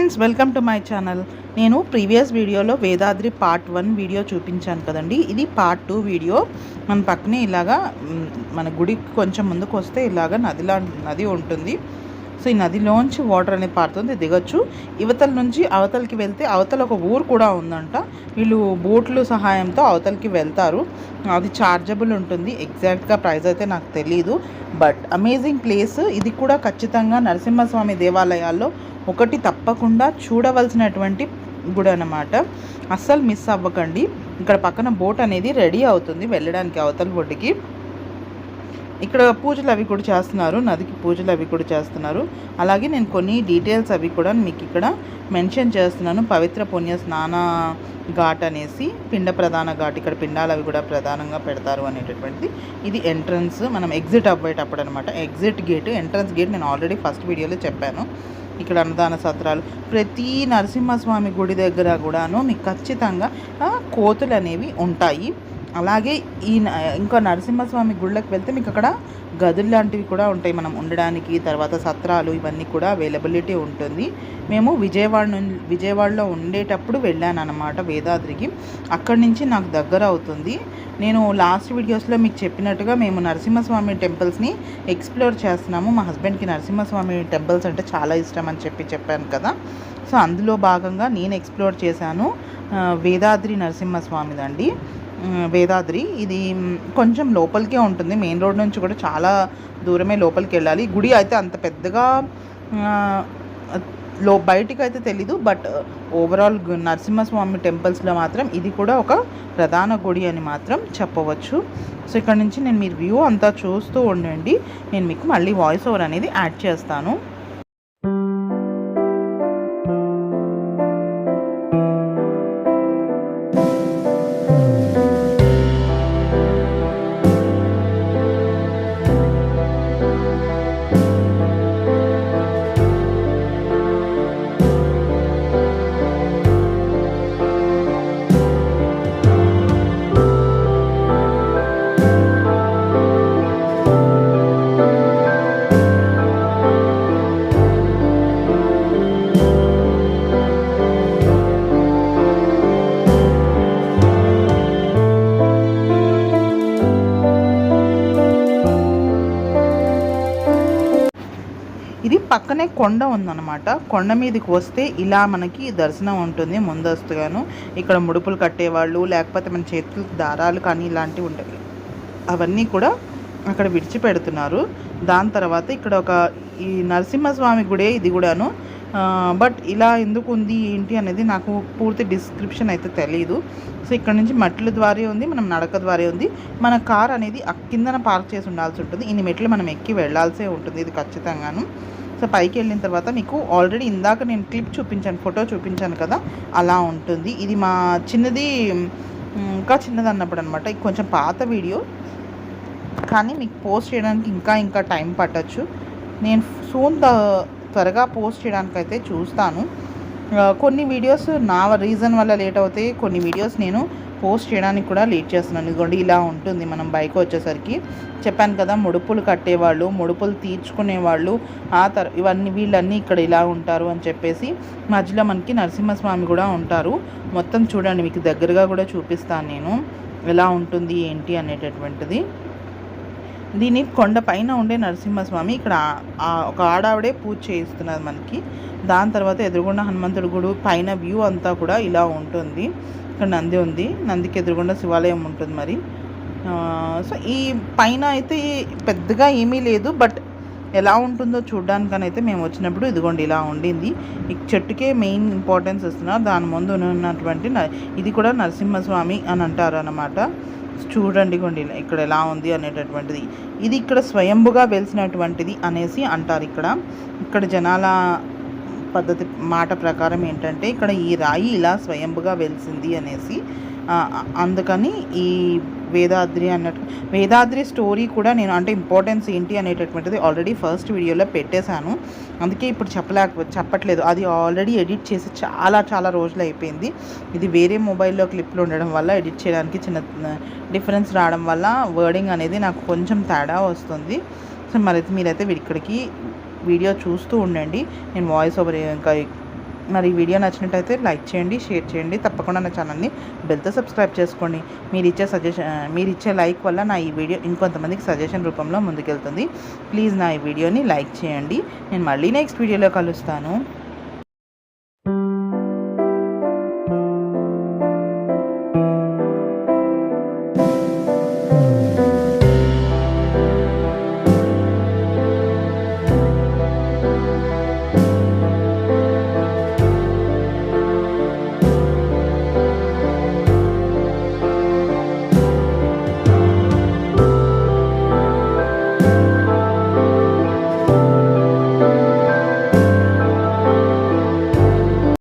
Friends, welcome to my channel. నేను previous వీడియోలో Vedadri part 1 video చూపించాను కదండి. ఇది పార్ట్ 2 వీడియో. మన పక్కనే ఇలాగా మన గుడికి కొంచెం ముందుకు వస్తే ఇలాగా నది ఉంటుంది. సో ఈ నదిలోంచి వాటర్ అనేది పారుతుంది, దిగొచ్చు. ఇవతల నుంచి అవతలకి వెళ్తే అవతల ఒక ఊరు కూడా ఉందంట. వీళ్ళు బోట్లు సహాయంతో అవతలకి వెళ్తారు. అది చార్జబుల్ ఉంటుంది. ఎగ్జాక్ట్గా ప్రైస్ అయితే నాకు తెలీదు, బట్ అమేజింగ్ ప్లేస్. ఇది కూడా ఖచ్చితంగా నరసింహస్వామి దేవాలయాల్లో ఒకటి తప్పకుండా చూడవలసినటువంటి గుడి అన్నమాట. అస్సలు మిస్ అవ్వకండి. ఇక్కడ పక్కన బోట్ అనేది రెడీ అవుతుంది వెళ్ళడానికి అవతల ఒడ్డుకి. ఇక్కడ పూజలు అవి కూడా చేస్తున్నారు, నదికి పూజలు అవి కూడా చేస్తున్నారు. అలాగే నేను కొన్ని డీటెయిల్స్ అవి కూడా మీకు ఇక్కడ మెన్షన్ చేస్తున్నాను. పవిత్ర పుణ్య స్నాన ఘాట్ అనేసి పిండ ప్రధాన ఘాట్, ఇక్కడ పిండాలు అవి కూడా ప్రధానంగా పెడతారు అనేటటువంటిది. ఇది ఎంట్రన్స్, మనం ఎగ్జిట్ అవ్వేటప్పుడు అనమాట. ఎగ్జిట్ గేట్, ఎంట్రన్స్ గేట్ నేను ఆల్రెడీ ఫస్ట్ వీడియోలో చెప్పాను. ఇక్కడ అన్నదాన సత్రాలు, ప్రతి నరసింహస్వామి గుడి దగ్గర కూడాను మీకు ఖచ్చితంగా కోతులు అనేవి ఉంటాయి. అలాగే ఇంకా నరసింహస్వామి గుళ్ళకి వెళ్తే మీకు అక్కడ గదులు లాంటివి కూడా ఉంటాయి మనం ఉండడానికి. తర్వాత సత్రాలు ఇవన్నీ కూడా అవైలబిలిటీ ఉంటుంది. మేము విజయవాడలో ఉండేటప్పుడు వెళ్ళాను అనమాట వేదాద్రికి. అక్కడి నుంచి నాకు దగ్గర అవుతుంది. నేను లాస్ట్ వీడియోస్లో మీకు చెప్పినట్టుగా మేము నరసింహస్వామి టెంపుల్స్ని ఎక్స్ప్లోర్ చేస్తున్నాము. మా హస్బెండ్కి నరసింహస్వామి టెంపుల్స్ అంటే చాలా ఇష్టం అని చెప్పాను కదా. సో అందులో భాగంగా నేను ఎక్స్ప్లోర్ చేశాను వేదాద్రి నరసింహస్వామిదండి. వేదాద్రి ఇది కొంచెం లోపలికే ఉంటుంది, మెయిన్ రోడ్ నుంచి కూడా చాలా దూరమే లోపలికి వెళ్ళాలి. గుడి అయితే అంత పెద్దగా బయటికి అయితే తెలీదు, బట్ ఓవరాల్ నరసింహస్వామి టెంపుల్స్లో మాత్రం ఇది కూడా ఒక ప్రధాన గుడి అని మాత్రం చెప్పవచ్చు. సో ఇక్కడ నుంచి నేను మీరు వ్యూ అంతా చూస్తూ ఉండండి. నేను మీకు మళ్ళీ వాయిస్ ఓవర్ అనేది యాడ్ చేస్తాను. ఇది పక్కనే కొండ ఉందన్నమాట. కొండ మీదకి వస్తే ఇలా మనకి దర్శనం ఉంటుంది ముందస్తుగాను. ఇక్కడ ముడుపులు కట్టేవాళ్ళు, లేకపోతే మన చేతులకు దారాలు కానీ ఇలాంటివి ఉంటాయి, అవన్నీ కూడా అక్కడ విడిచిపెడుతున్నారు. దాని తర్వాత ఇక్కడ ఈ నరసింహస్వామి గుడే ఇది కూడాను. బట్ ఇలా ఎందుకు ఉంది ఏంటి అనేది నాకు పూర్తి డిస్క్రిప్షన్ అయితే తెలియదు. సో ఇక్కడ నుంచి మెట్ల ద్వారే ఉంది, మనం నడక ద్వారే ఉంది. మన కార్ అనేది కిందన పార్క్ చేసి ఉండాల్సి ఉంటుంది. ఇన్ని మెట్లు మనం ఎక్కి వెళ్ళాల్సే ఉంటుంది ఇది ఖచ్చితంగాను. సో పైకి వెళ్ళిన తర్వాత మీకు ఆల్రెడీ ఇందాక నేను క్లిప్ చూపించాను, ఫోటో చూపించాను కదా, అలా ఉంటుంది. ఇది మా చిన్నది, ఇంకా చిన్నది అన్నప్పుడు అనమాట. ఇది కొంచెం పాత వీడియో, కానీ మీకు పోస్ట్ చేయడానికి ఇంకా టైం పట్టచ్చు. నేను త్వరగా పోస్ట్ చేయడానికి అయితే చూస్తాను. కొన్ని వీడియోస్ నా రీజన్ వల్ల లేట్ అవుతాయి, కొన్ని వీడియోస్ నేను పోస్ట్ చేయడానికి కూడా లేట్ చేస్తున్నాను. ఇదిగోండి ఇలా ఉంటుంది మనం బైక్ వచ్చేసరికి. చెప్పాను కదా, ముడుపులు కట్టేవాళ్ళు, ముడుపులు తీర్చుకునేవాళ్ళు, వీళ్ళన్నీ ఇక్కడ ఇలా ఉంటారు అని చెప్పేసి. మధ్యలో మనకి నరసింహస్వామి కూడా ఉంటారు. మొత్తం చూడండి, మీకు దగ్గరగా కూడా చూపిస్తాను నేను ఎలా ఉంటుంది ఏంటి అనేటటువంటిది. దీని కొండపైన ఉండే నరసింహస్వామి. ఇక్కడ ఒక ఆడావిడే పూజ చేయిస్తున్నది మనకి. దాని తర్వాత ఎదురుగుండా హనుమంతుడి గుడి పైన వ్యూ అంతా కూడా ఇలా ఉంటుంది. ఇక్కడ నంది ఉంది, నందికి ఎదురుగుండా శివాలయం ఉంటుంది. మరి సో ఈ పైన అయితే పెద్దగా ఏమీ లేదు, బట్ ఎలా ఉంటుందో చూడడానికని అయితే మేము వచ్చినప్పుడు ఇదిగోండి ఇలా ఉండింది. ఈ చెట్టుకే మెయిన్ ఇంపార్టెన్స్ ఇస్తున్నారు. దాని ముందు ఉన్నటువంటి ఇది కూడా నరసింహస్వామి అని అంటారు అన్నమాట. చూడండి కొండి ఇక్కడ ఎలా ఉంది అనేటటువంటిది. ఇది ఇక్కడ స్వయంభుగా వెలిసినటువంటిది అనేసి అంటారు. ఇక్కడ జనాల పద్ధతి మాట ప్రకారం ఏంటంటే ఇక్కడ ఈ రాయి ఇలా స్వయంభుగా వెలిసింది అనేసి. అందుకని ఈ వేదాద్రి స్టోరీ కూడా నేను అంటే ఇంపార్టెన్స్ ఏంటి అనేటటువంటిది ఆల్రెడీ ఫస్ట్ వీడియోలో పెట్టేశాను. అందుకే ఇప్పుడు చెప్పట్లేదు. అది ఆల్రెడీ ఎడిట్ చేసి చాలా రోజులు అయిపోయింది. ఇది వేరే మొబైల్లో క్లిప్లు ఉండడం వల్ల ఎడిట్ చేయడానికి చిన్న డిఫరెన్స్ రావడం వల్ల వర్డింగ్ అనేది నాకు కొంచెం తేడా వస్తుంది. సో మీరైతే ఇక్కడికి వీడియో చూస్తూ ఉండండి. నేను వాయిస్ ఓవర్ ఇంకా మరి ఈ వీడియో నచ్చినట్టయితే లైక్ చేయండి, షేర్ చేయండి. తప్పకుండా నా ఛానల్ని బెల్తో సబ్స్క్రైబ్ చేసుకోండి. మీరు ఇచ్చే లైక్ వల్ల నా ఈ వీడియో ఇంకొంతమందికి సజెషన్ రూపంలో ముందుకెళ్తుంది. ప్లీజ్ నా ఈ వీడియోని లైక్ చేయండి. నేను మళ్ళీ నెక్స్ట్ వీడియోలో కలుస్తాను.